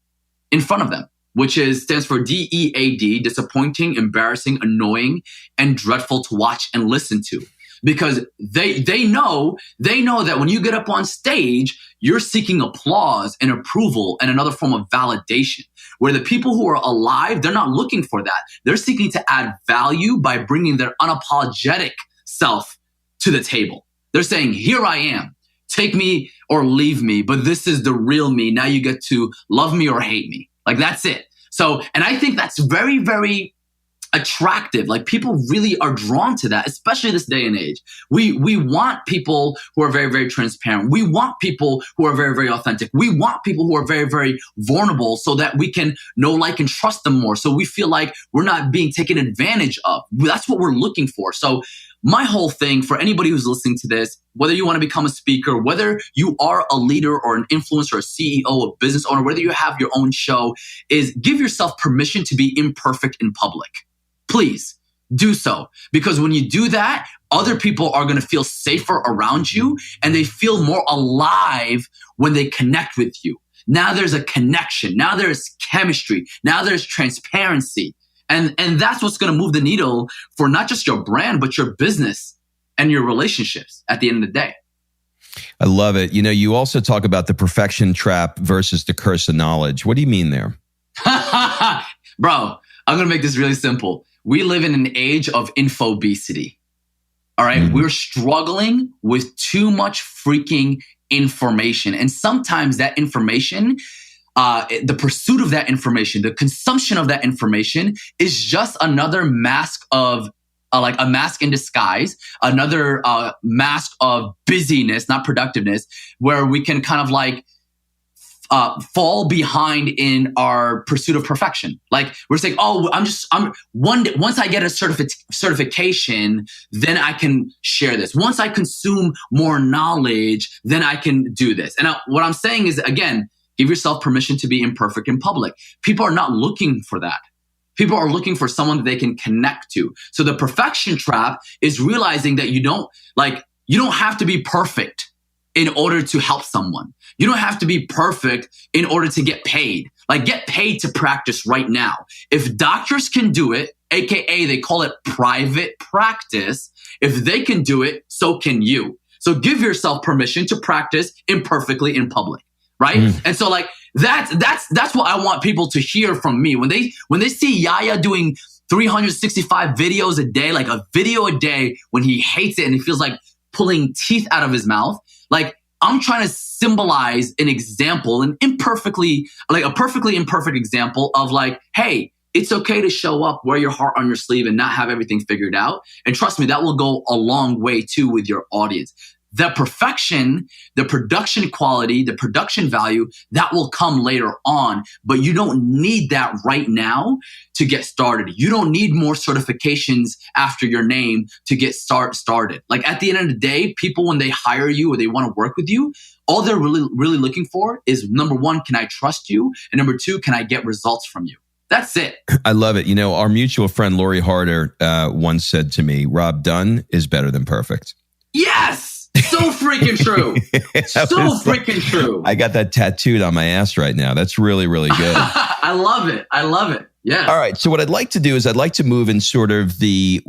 in front of them, which stands for DEAD, disappointing, embarrassing, annoying, and dreadful to watch and listen to. Because they know that when you get up on stage, you're seeking applause and approval and another form of validation. Where the people who are alive, they're not looking for that. They're seeking to add value by bringing their unapologetic self to the table. They're saying, here I am. Take me or leave me, but this is the real me. Now you get to love me or hate me. Like, that's it. So, and I think that's very, very attractive. Like, people really are drawn to that, especially this day and age. We want people who are very, very transparent. We want people who are very, very authentic. We want people who are very, very vulnerable so that we can know, like, and trust them more. So we feel like we're not being taken advantage of. That's what we're looking for. So my whole thing for anybody who's listening to this, whether you want to become a speaker, whether you are a leader or an influencer, a CEO, a business owner, whether you have your own show, is give yourself permission to be imperfect in public. Please do so. Because when you do that, other people are going to feel safer around you and they feel more alive when they connect with you. Now there's a connection. Now there's chemistry. Now there's transparency. And that's what's going to move the needle for not just your brand, but your business and your relationships at the end of the day. I love it. You know, you also talk about the perfection trap versus the curse of knowledge. What do you mean there? Bro, I'm going to make this really simple. We live in an age of infobesity. All right. Mm-hmm. We're struggling with too much freaking information. And sometimes that information, the pursuit of that information, the consumption of that information is just another mask of like a mask in disguise, another mask of busyness, not productiveness, where we can kind of like fall behind in our pursuit of perfection. Like we're saying, oh, once I get a certification, then I can share this. Once I consume more knowledge, then I can do this. And what I'm saying is, again, give yourself permission to be imperfect in public. People are not looking for that. People are looking for someone that they can connect to. So the perfection trap is realizing that you don't have to be perfect in order to help someone. You don't have to be perfect in order to get paid. Like get paid to practice right now. If doctors can do it, AKA they call it private practice, if they can do it, so can you. So give yourself permission to practice imperfectly in public, right? And so like that's what I want people to hear from me. When they see Yahya doing 365 videos a day, like a video a day, when he hates it and he feels like pulling teeth out of his mouth, like I'm trying to symbolize an example, a perfectly imperfect example of like, hey, it's okay to show up, wear your heart on your sleeve and not have everything figured out. And trust me, that will go a long way too with your audience. The perfection, the production quality, the production value, that will come later on, but you don't need that right now to get started. You don't need more certifications after your name to get started. Like at the end of the day, people, when they hire you or they want to work with you, all they're really looking for is number one, can I trust you? And number two, can I get results from you? That's it. I love it. You know, our mutual friend, Lori Harder, once said to me, Rob, done is better than perfect. Yes. So freaking true. Freaking true. I got that tattooed on my ass right now. That's really, really good. I love it. Yeah. All right. So what I'd like to do is I'd like to move in sort of the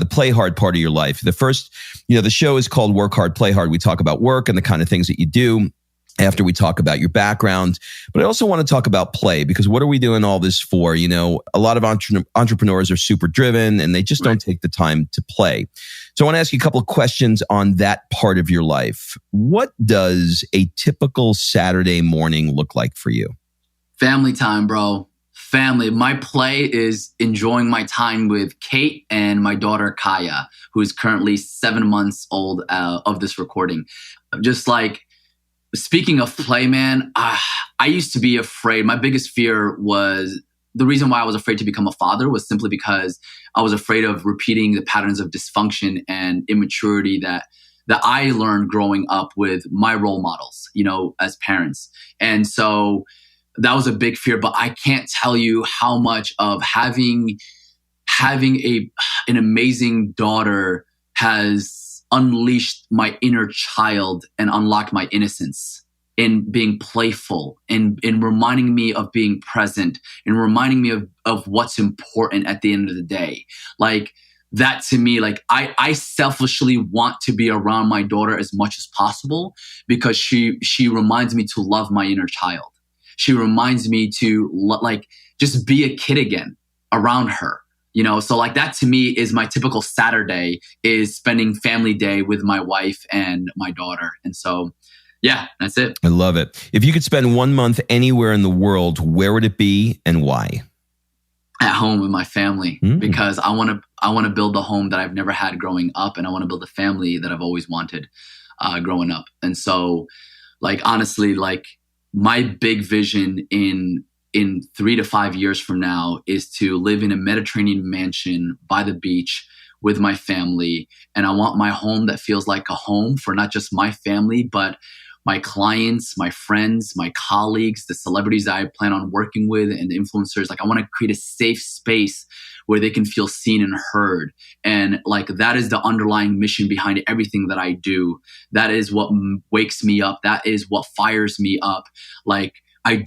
play hard part of your life. The first, the show is called Work Hard, Play Hard. We talk about work and the kind of things that you do after we talk about your background. But I also want to talk about play, because what are we doing all this for? A lot of entrepreneurs are super driven and they just don't take the time to play. So I want to ask you a couple of questions on that part of your life. What does a typical Saturday morning look like for you? Family time, bro. Family. My play is enjoying my time with Kate and my daughter, Kaya, who is currently 7 months old of this recording. Just like, speaking of play, man, I used to be afraid. My biggest fear was, the reason why I was afraid to become a father was simply because I was afraid of repeating the patterns of dysfunction and immaturity that I learned growing up with my role models, as parents. And so that was a big fear, but I can't tell you how much of having an amazing daughter has unleashed my inner child and unlocked my innocence in being playful, in reminding me of being present, in reminding me of what's important at the end of the day. Like that to me, like I selfishly want to be around my daughter as much as possible because she reminds me to love my inner child. She reminds me to like just be a kid again around her. So like that to me is my typical Saturday, is spending family day with my wife and my daughter. And so, yeah, that's it. I love it. If you could spend 1 month anywhere in the world, where would it be and why? At home with my family, because I want to build the home that I've never had growing up, and I want to build the family that I've always wanted growing up. And so, like honestly, like my big vision in 3 to 5 years from now is to live in a Mediterranean mansion by the beach with my family. And I want my home that feels like a home for not just my family, but my clients, my friends, my colleagues, the celebrities that I plan on working with, and the influencers. Like, I want to create a safe space where they can feel seen and heard. And like, that is the underlying mission behind everything that I do. That is what wakes me up. That is what fires me up. Like, I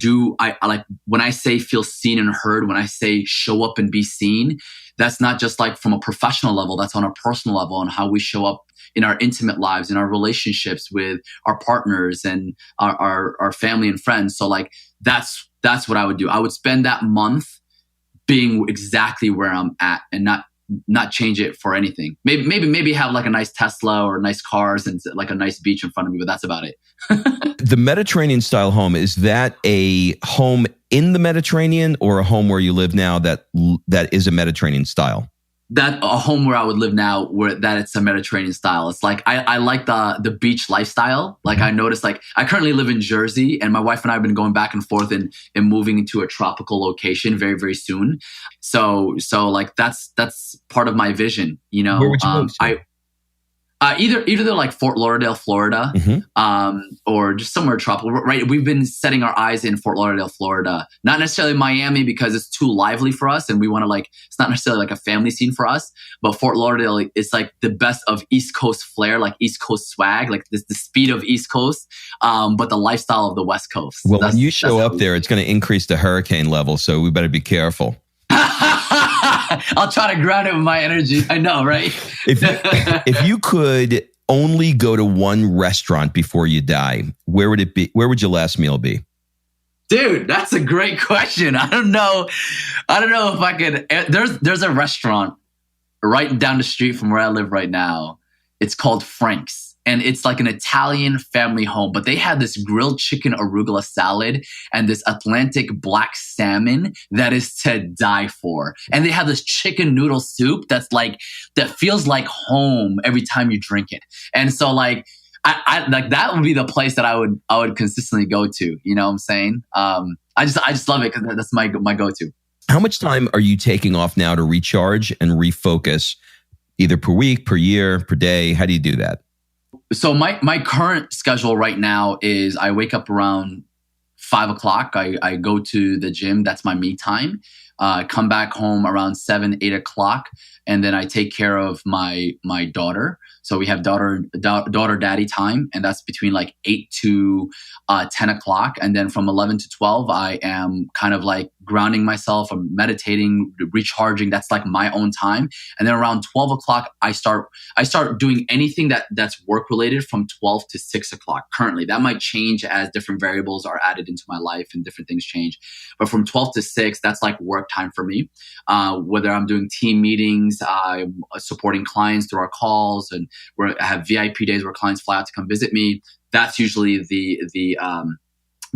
like, when I say feel seen and heard, when I say show up and be seen, that's not just like from a professional level, that's on a personal level, on how we show up in our intimate lives, in our relationships with our partners and our family and friends. So like, that's what I would do. I would spend that month being exactly where I'm at and not change it for anything. Maybe have like a nice Tesla or nice cars and like a nice beach in front of me, but that's about it. The Mediterranean style home, is that a home in the Mediterranean or a home where you live now that is a Mediterranean style? That a home where I would live now, where that it's a Mediterranean style. It's like, I like the beach lifestyle. Like, I noticed, like, I currently live in Jersey, and my wife and I have been going back and forth and moving into a tropical location very, very soon. So like, that's part of my vision, you know. Where would you move to? Either they're like Fort Lauderdale, Florida, or just somewhere tropical. Right, we've been setting our eyes in Fort Lauderdale, Florida. Not necessarily Miami because it's too lively for us, and we want to like. It's not necessarily like a family scene for us. But Fort Lauderdale is like the best of East Coast flair, like East Coast swag, like the speed of East Coast, but the lifestyle of the West Coast. Well, when you show up there, it's going to increase the hurricane level, so we better be careful. I'll try to ground it with my energy. I know, right? If you could only go to one restaurant before you die, where would it be? Where would your last meal be? Dude, that's a great question. I don't know if I could. There's a restaurant right down the street from where I live right now. It's called Frank's. And it's like an Italian family home, but they have this grilled chicken arugula salad and this Atlantic black salmon that is to die for. And they have this chicken noodle soup that feels like home every time you drink it. And so like, I like, that would be the place that I would consistently go to. You know what I'm saying? I just love it because that's my go-to. How much time are you taking off now to recharge and refocus, either per week, per year, per day? How do you do that? So my current schedule right now is I wake up around 5 o'clock. I go to the gym. That's my me time. Come back home around 7, 8 o'clock. And then I take care of my daughter. So we have daughter daddy time. And that's between like 8 to 10 o'clock. And then from 11 to 12, I am kind of like grounding myself. I'm meditating, recharging. That's like my own time. And then around 12 o'clock, I start doing anything that's work related from 12 to 6 o'clock currently. That might change as different variables are added into my life and different things change. But from 12 to 6, that's like work time for me. Whether I'm doing team meetings, I'm supporting clients through our calls, and I have VIP days where clients fly out to come visit me. That's usually the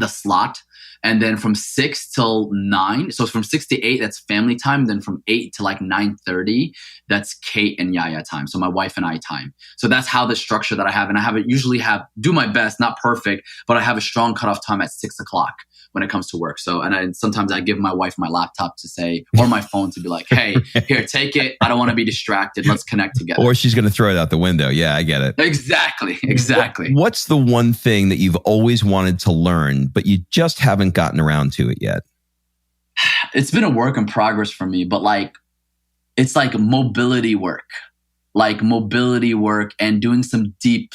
slot. And then from 6 till 9, so from 6 to 8, that's family time. Then from 8 to like 9:30, that's Kate and Yahya time. So my wife and I time. So that's how the structure that I have. And I usually do my best, not perfect, but I have a strong cutoff time at 6 o'clock when it comes to work. So, and sometimes I give my wife my laptop to say, or my phone to be like, hey, here, take it. I don't want to be distracted. Let's connect together. Or she's going to throw it out the window. Yeah, I get it. Exactly. What's the one thing that you've always wanted to learn, but you just haven't gotten around to it yet? It's been a work in progress for me, but like, it's like mobility work and doing some deep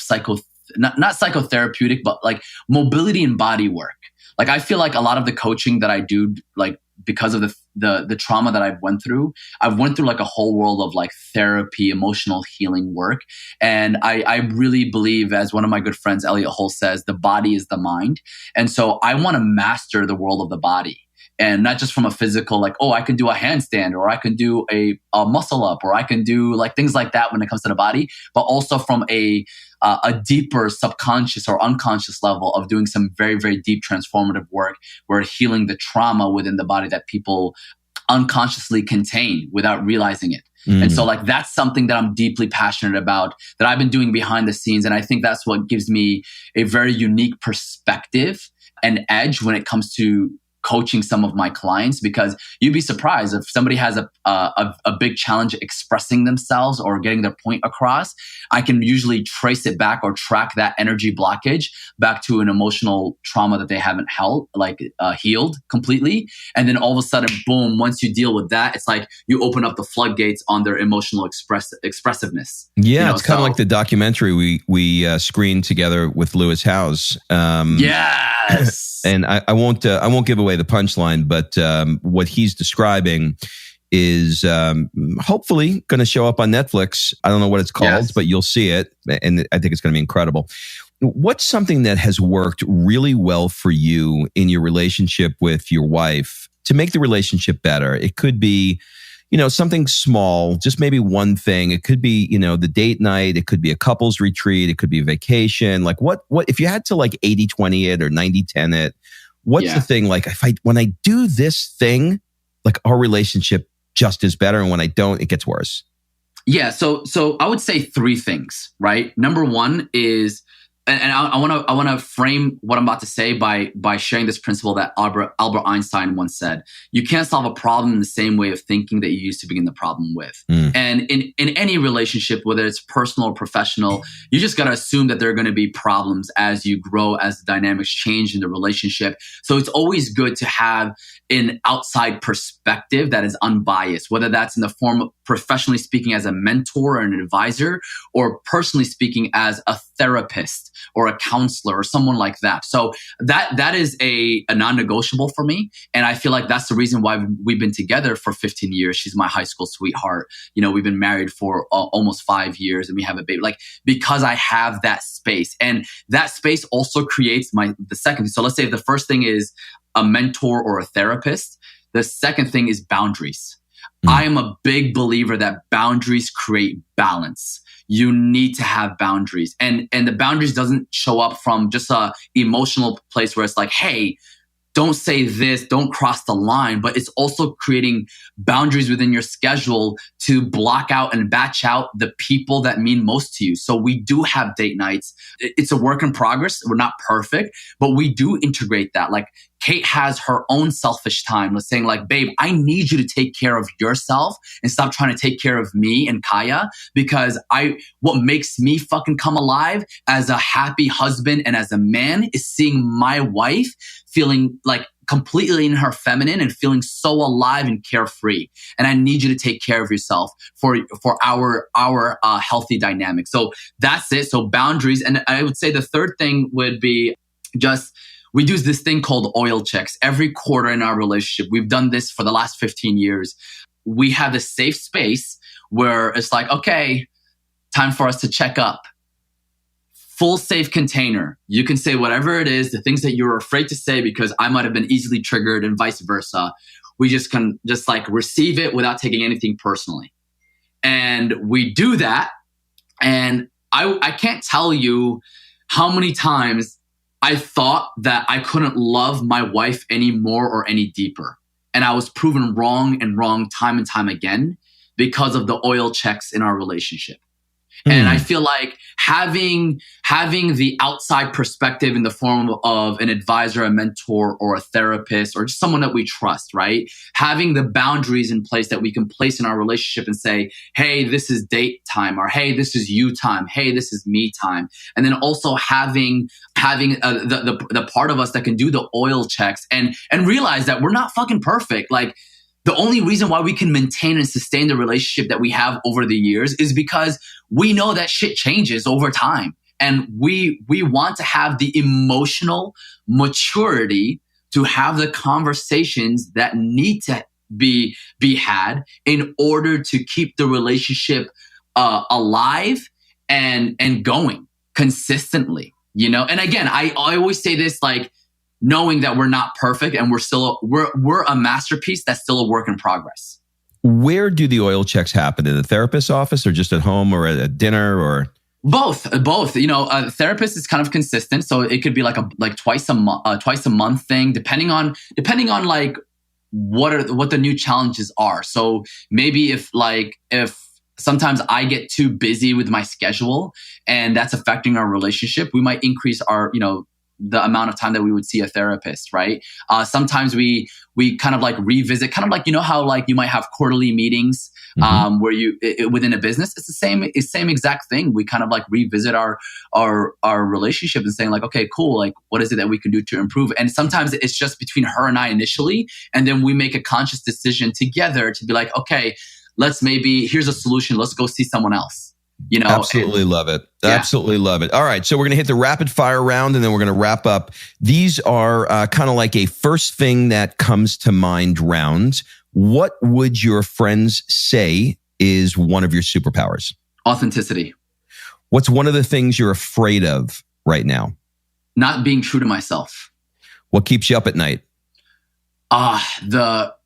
not psychotherapeutic, but like mobility and body work. Like, I feel like a lot of the coaching that I do, like, because of the trauma that I've went through like a whole world of like therapy, emotional healing work. And I really believe, as one of my good friends, Elliot Hull, says, the body is the mind. And so I want to master the world of the body. And not just from a physical, like, oh, I can do a handstand, or I can do a muscle up, or I can do like things like that when it comes to the body, but also from a deeper subconscious or unconscious level of doing some very, very deep transformative work. We're healing the trauma within the body that people unconsciously contain without realizing it. And so like, that's something that I'm deeply passionate about, that I've been doing behind the scenes. And I think that's what gives me a very unique perspective and edge when it comes to coaching some of my clients, because you'd be surprised if somebody has a big challenge expressing themselves or getting their point across. I can usually trace it back or track that energy blockage back to an emotional trauma that they haven't healed completely. And then all of a sudden, boom, once you deal with that, it's like you open up the floodgates on their emotional expressiveness. Yeah, it's kind of like the documentary we screened together with Lewis Howes. Yes. And I won't give away the punchline, but what he's describing is hopefully going to show up on Netflix. I don't know what it's called, but you'll see it, and I think it's going to be incredible. What's something that has worked really well for you in your relationship with your wife to make the relationship better? It could be, something small, just maybe one thing. It could be, the date night. It could be a couples retreat. It could be a vacation. Like what if you had to 80-20 it or 90-10 it, what's the thing? Like when I do this thing, like our relationship just is better. And when I don't, it gets worse. Yeah. So I would say three things, right? Number one is, and I want to frame what I'm about to say by sharing this principle that Albert Einstein once said: you can't solve a problem in the same way of thinking that you used to begin the problem with. And in any relationship, whether it's personal or professional, you just got to assume that there are going to be problems as you grow, as the dynamics change in the relationship. So it's always good to have an outside perspective that is unbiased, whether that's in the form of professionally speaking as a mentor or an advisor, or personally speaking as a therapist or a counselor or someone like that. So that is a non-negotiable for me. And I feel like that's the reason why we've been together for 15 years. She's my high school sweetheart. We've been married for almost 5 years, and we have a baby, because I have that space. And that space also creates the second. So let's say the first thing is a mentor or a therapist. The second thing is boundaries. I am a big believer that boundaries create balance. You need to have boundaries. And the boundaries doesn't show up from just a emotional place where it's like, hey, don't say this, don't cross the line. But it's also creating boundaries within your schedule to block out and batch out the people that mean most to you. So we do have date nights. It's a work in progress. We're not perfect, but we do integrate that. Like Kate has her own selfish time. Let's saying babe, I need you to take care of yourself and stop trying to take care of me and Kaya, because what makes me fucking come alive as a happy husband and as a man is seeing my wife feeling completely in her feminine and feeling so alive and carefree. And I need you to take care of yourself for our healthy dynamic. So that's it. So boundaries. And I would say the third thing would be we do this thing called oil checks every quarter in our relationship. We've done this for the last 15 years. We have a safe space where it's like, okay, time for us to check up. Full safe container. You can say whatever it is, the things that you're afraid to say because I might have been easily triggered and vice versa. We just can receive it without taking anything personally. And we do that. And I can't tell you how many times I thought that I couldn't love my wife any more or any deeper. And I was proven wrong time and time again because of the oil checks in our relationship. And I feel like having the outside perspective in the form of an advisor, a mentor, or a therapist, or just someone that we trust, right? Having the boundaries in place that we can place in our relationship and say, hey, this is date time, or hey, this is you time, hey, this is me time. And then also having the part of us that can do the oil checks and realize that we're not fucking perfect. The only reason why we can maintain and sustain the relationship that we have over the years is because we know that shit changes over time. And we want to have the emotional maturity to have the conversations that need to be had in order to keep the relationship alive and going consistently, And again, I always say this, knowing that we're not perfect and we're a masterpiece that's still a work in progress. Where do the oil checks happen? In the therapist's office or just at home or at a dinner or? Both. A therapist is kind of consistent. So it could be twice a month thing, depending on what the new challenges are. So maybe if sometimes I get too busy with my schedule and that's affecting our relationship, we might increase our, the amount of time that we would see a therapist, right? Sometimes we kind of like revisit, kind of like, you know how like you might have quarterly meetings where within a business, it's the same exact thing. We kind of like revisit our relationship and saying like, okay, cool. Like, what is it that we can do to improve? And sometimes it's just between her and I initially, and then we make a conscious decision together to be like, okay, here's a solution. Let's go see someone else. You know, absolutely love it. Yeah. Absolutely love it. All right. So we're going to hit the rapid fire round and then we're going to wrap up. These are kind of like a first thing that comes to mind round. What would your friends say is one of your superpowers? Authenticity. What's one of the things you're afraid of right now? Not being true to myself. What keeps you up at night?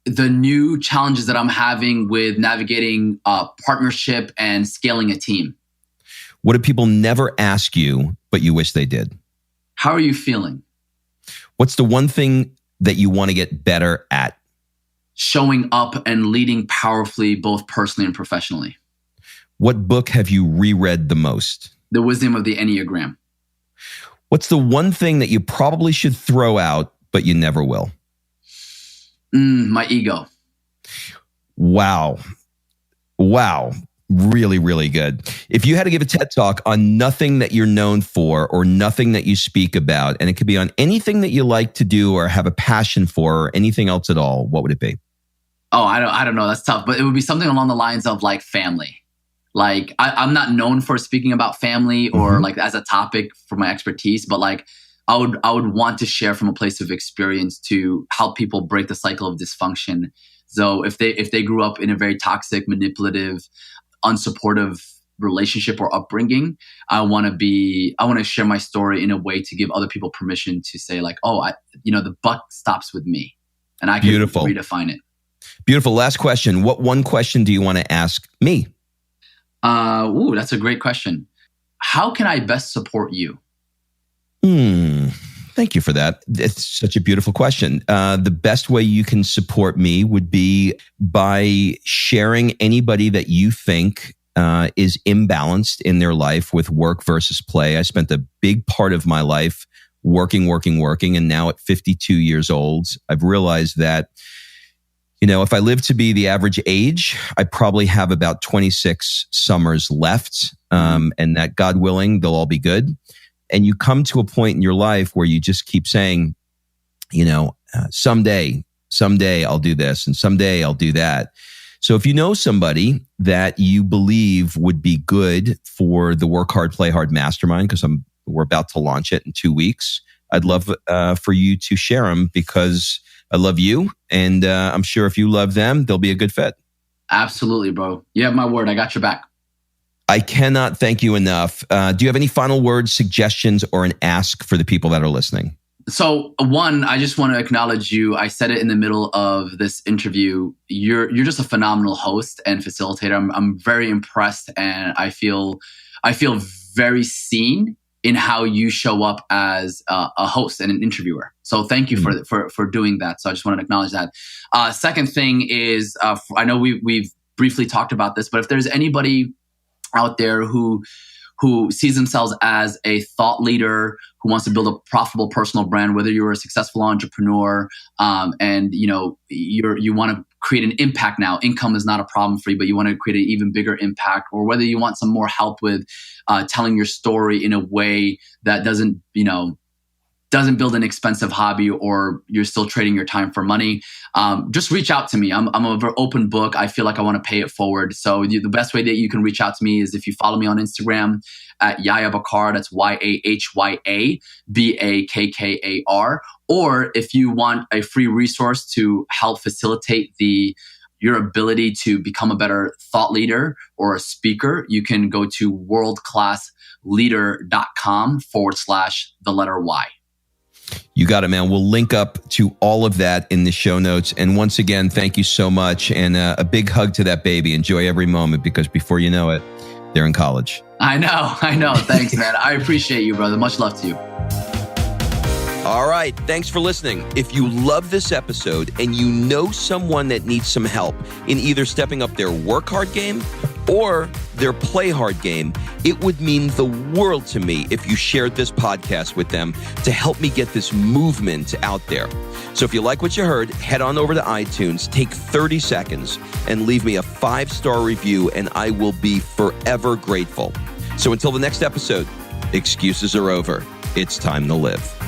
The new challenges that I'm having with navigating partnership and scaling a team. What do people never ask you, but you wish they did? How are you feeling? What's the one thing that you want to get better at? Showing up and leading powerfully, both personally and professionally. What book have you reread the most? The Wisdom of the Enneagram. What's the one thing that you probably should throw out, but you never will? My ego. Wow. Really, really good. If you had to give a TED Talk on nothing that you're known for or nothing that you speak about, and it could be on anything that you like to do or have a passion for or anything else at all, what would it be? Oh, I don't know. That's tough. But it would be something along the lines of like family. Like I'm not known for speaking about family or like as a topic for my expertise, but like I would want to share from a place of experience to help people break the cycle of dysfunction. So if they grew up in a very toxic, manipulative, unsupportive relationship or upbringing, I want to share my story in a way to give other people permission to say like, oh, the buck stops with me, and I can redefine it. Beautiful. Last question. What one question do you want to ask me? That's a great question. How can I best support you? Thank you for that. It's such a beautiful question. The best way you can support me would be by sharing anybody that you think is imbalanced in their life with work versus play. I spent a big part of my life working. And now at 52 years old, I've realized that, if I live to be the average age, I probably have about 26 summers left. And that God willing, they'll all be good. And you come to a point in your life where you just keep saying, someday I'll do this and someday I'll do that. So if you know somebody that you believe would be good for the Work Hard, Play Hard Mastermind, because we're about to launch it in 2 weeks, I'd love for you to share them because I love you. And I'm sure if you love them, they'll be a good fit. Absolutely, bro. You have my word. I got your back. I cannot thank you enough. Do you have any final words, suggestions, or an ask for the people that are listening? So one, I just want to acknowledge you. I said it in the middle of this interview. You're just a phenomenal host and facilitator. I'm very impressed, and I feel very seen in how you show up as a host and an interviewer. So thank you for doing that. So I just wanted to acknowledge that. Second thing is, I know we've briefly talked about this, but if there's anybody out there who sees themselves as a thought leader, who wants to build a profitable personal brand, whether you're a successful entrepreneur, and you want to create an impact now. Income is not a problem for you, but you want to create an even bigger impact, or whether you want some more help with telling your story in a way that doesn't build an expensive hobby, or you're still trading your time for money, just reach out to me. I'm a very open book. I feel like I want to pay it forward. So the best way that you can reach out to me is if you follow me on Instagram at Yahya Bakkar. That's YAHYA BAKKAR. Or if you want a free resource to help facilitate your ability to become a better thought leader or a speaker, you can go to worldclassleader.com/Y. You got it, man. We'll link up to all of that in the show notes. And once again, thank you so much. And a big hug to that baby. Enjoy every moment, because before you know it, they're in college. I know. Thanks, man. I appreciate you, brother. Much love to you. All right. Thanks for listening. If you love this episode and you know someone that needs some help in either stepping up their work hard game or their play hard game, it would mean the world to me if you shared this podcast with them to help me get this movement out there. So if you like what you heard, head on over to iTunes, take 30 seconds, and leave me a 5-star review, and I will be forever grateful. So until the next episode, excuses are over. It's time to live.